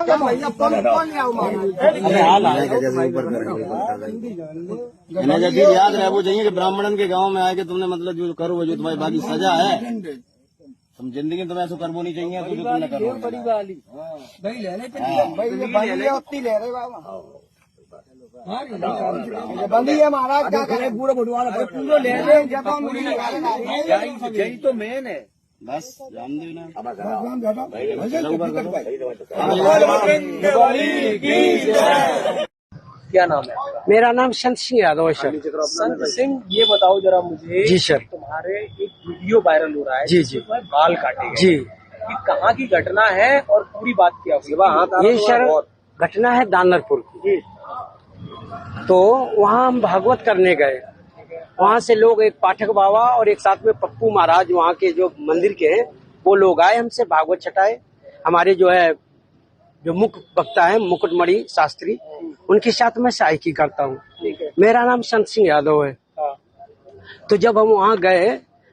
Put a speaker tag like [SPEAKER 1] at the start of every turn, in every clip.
[SPEAKER 1] जब याद रहे वो चाहिए कि ब्राह्मणन के गांव में आए कि तुमने मतलब जो करो जो तुम्हारी बाकी सजा है तुम जिंदगी में तुम्हें ऐसा करबो नहीं चाहिए तो जो तुमने करो बड़ी वाली भाई लेने पे ले रहे बाबा बंदी है महाराज क्या करे पूरा बुढ़वाना पूरा ले ले जब हम यही तो मेन है बस जान देना
[SPEAKER 2] क्या नाम है?
[SPEAKER 3] मेरा नाम संत सिंह यादव है सर।
[SPEAKER 2] संत सिंह, ये बताओ जरा मुझे।
[SPEAKER 3] जी सर।
[SPEAKER 2] तुम्हारे एक वीडियो वायरल हो रहा है
[SPEAKER 3] जी जी
[SPEAKER 2] बाल काटे गए।
[SPEAKER 3] जी,
[SPEAKER 2] ये कहाँ की घटना है और पूरी बात क्या हुई?
[SPEAKER 3] ये सर घटना है दानरपुर की। तो वहाँ हम भागवत करने गए, वहाँ से लोग एक पाठक बाबा और एक साथ में पप्पू महाराज वहाँ के जो मंदिर के हैं वो लोग आए, हमसे भागवत छटाए। हमारे जो है जो मुख्य वक्ता है मुकुटमणि शास्त्री, उनके साथ मैं सहायकी करता हूँ। मेरा नाम संत सिंह यादव है। तो जब हम वहाँ गए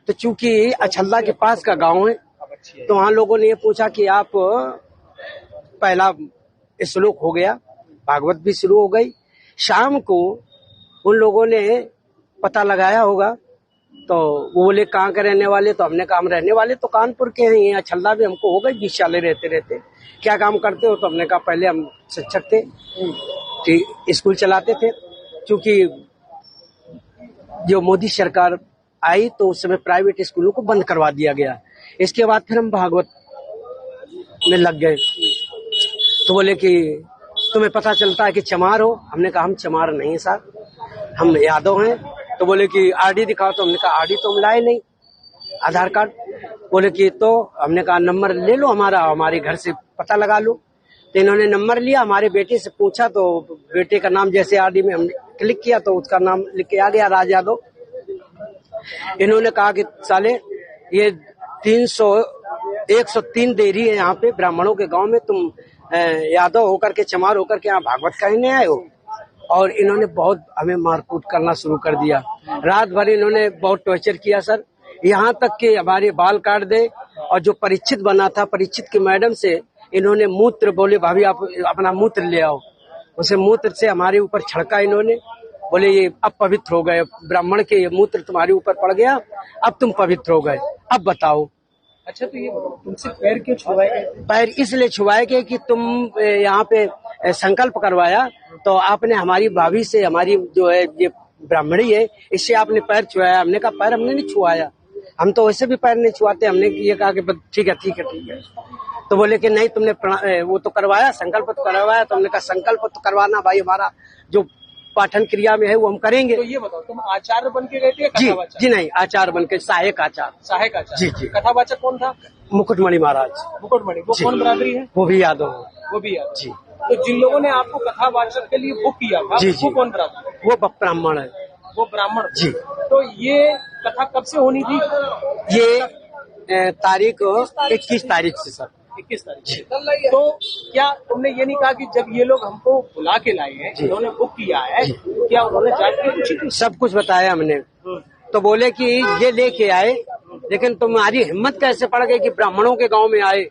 [SPEAKER 3] तो चूंकि अछल्ला के पास का गांव है तो वहाँ लोगों ने ये पूछा कि आप पहला श्लोक हो गया, भागवत भी शुरू हो गई। शाम को उन लोगों ने पता लगाया होगा तो वो बोले कहाँ के रहने वाले, तो हमने कहा हम रहने वाले तो कानपुर के हैं, यहाँ छल्ला भी हमको हो गई 20 साल रहते रहते। क्या काम करते हो? तो हमने कहा पहले हम शिक्षक थे, स्कूल चलाते थे। क्योंकि जो मोदी सरकार आई तो उस समय प्राइवेट स्कूलों को बंद करवा दिया गया। इसके बाद फिर हम भागवत में लग गए। तो बोले कि तुम्हें पता चलता है कि चमार हो? हमने कहा हम चमार नहीं साहब, हम यादव हैं। तो बोले कि आरडी दिखाओ, तो हमने कहा आरडी तो हम लाए नहीं, आधार कार्ड। बोले कि तो हमने कहा नंबर ले लो हमारा, हमारे घर से पता लगा लो। तो इन्होंने नंबर लिया, हमारे बेटे से पूछा तो बेटे का नाम जैसे आरडी में हमने क्लिक किया तो उसका नाम लिख के आ गया राज यादव। इन्होंने कहा कि साले ये 103 देरी है यहाँ पे ब्राह्मणों के गांव में, तुम यादव होकर के चमार होकर के यहाँ भागवत कहने आए हो। और इन्होंने बहुत हमें मारकूट करना शुरू कर दिया। रात भर इन्होंने बहुत टॉर्चर किया सर, यहाँ तक कि हमारे बाल काट दे। और जो परीक्षित बना था, परीक्षित की मैडम से इन्होंने मूत्र, बोले भाभी आप अपना मूत्र ले आओ, उसे मूत्र से हमारे ऊपर छड़का इन्होंने। बोले ये अब पवित्र हो गए, ब्राह्मण के ये मूत्र तुम्हारे ऊपर पड़ गया, अब तुम पवित्र हो गए, अब बताओ।
[SPEAKER 2] अच्छा, तो ये तुमसे पैर क्यों छुआए गए?
[SPEAKER 3] पैर इसलिए छुआए गए कि तुम यहाँ पे संकल्प करवाया तो आपने हमारी भाभी से, हमारी जो है ये ब्राह्मणी है, इससे आपने पैर छुआया। हमने कहा पैर हमने नहीं छुआया, हम तो वैसे भी पैर नहीं छुआते। हमने ये कहा कि ठीक है ठीक है ठीक है। तो बोले कि नहीं तुमने वो तो करवाया, संकल्प तो करवाया। तो हमने कहा संकल्प तो करवाना भाई, हमारा जो पाठन क्रिया में है वो हम करेंगे।
[SPEAKER 2] तो ये बताओ, तुम आचार्य बन के गए थे?
[SPEAKER 3] जी नहीं, आचार्य बन के, सहायक आचार्य।
[SPEAKER 2] सहायक आचार्य?
[SPEAKER 3] जी जी।
[SPEAKER 2] कथावाचक कौन था?
[SPEAKER 3] मुकुटमणि महाराज।
[SPEAKER 2] मुकुटमणि, वो कौन बरादरी है?
[SPEAKER 3] वो भी यादव है।
[SPEAKER 2] वो भी यादव।
[SPEAKER 3] जी।
[SPEAKER 2] तो जिन लोगों ने आपको कथावाचक के लिए बुक किया था,
[SPEAKER 3] जी
[SPEAKER 2] वो कौन बरादरी?
[SPEAKER 3] वो ब्राह्मण है।
[SPEAKER 2] वो ब्राह्मण
[SPEAKER 3] जी।
[SPEAKER 2] तो ये कथा कब से होनी थी?
[SPEAKER 3] ये तारीख 21 तारीख से सर।
[SPEAKER 2] 21 तारीख। तो क्या तुमने ये नहीं कहा कि जब ये लोग हमको बुला के लाए हैं, इन्होंने बुक किया है, क्या उन्होंने जाके पूछी?
[SPEAKER 3] सब कुछ बताया हमने। तो बोले कि ये लेके आए, लेकिन तुम्हारी हिम्मत कैसे पड़ गई कि ब्राह्मणों के गांव में आए?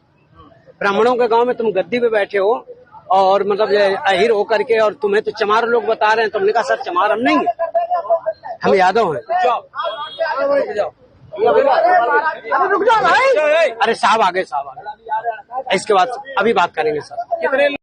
[SPEAKER 3] ब्राह्मणों के गांव में तुम गद्दी पे बैठे हो और मतलब अहिर होकर के, और तुम्हें तो चमार लोग बता रहे हैं। तुमने कहा सर चमार हम नहीं है, हम यादव हैं।
[SPEAKER 2] रुक जाओ भाई।
[SPEAKER 3] अरे साहब आ गए, साहब आ गए, इसके बाद अभी बात करेंगे सर।
[SPEAKER 2] कितने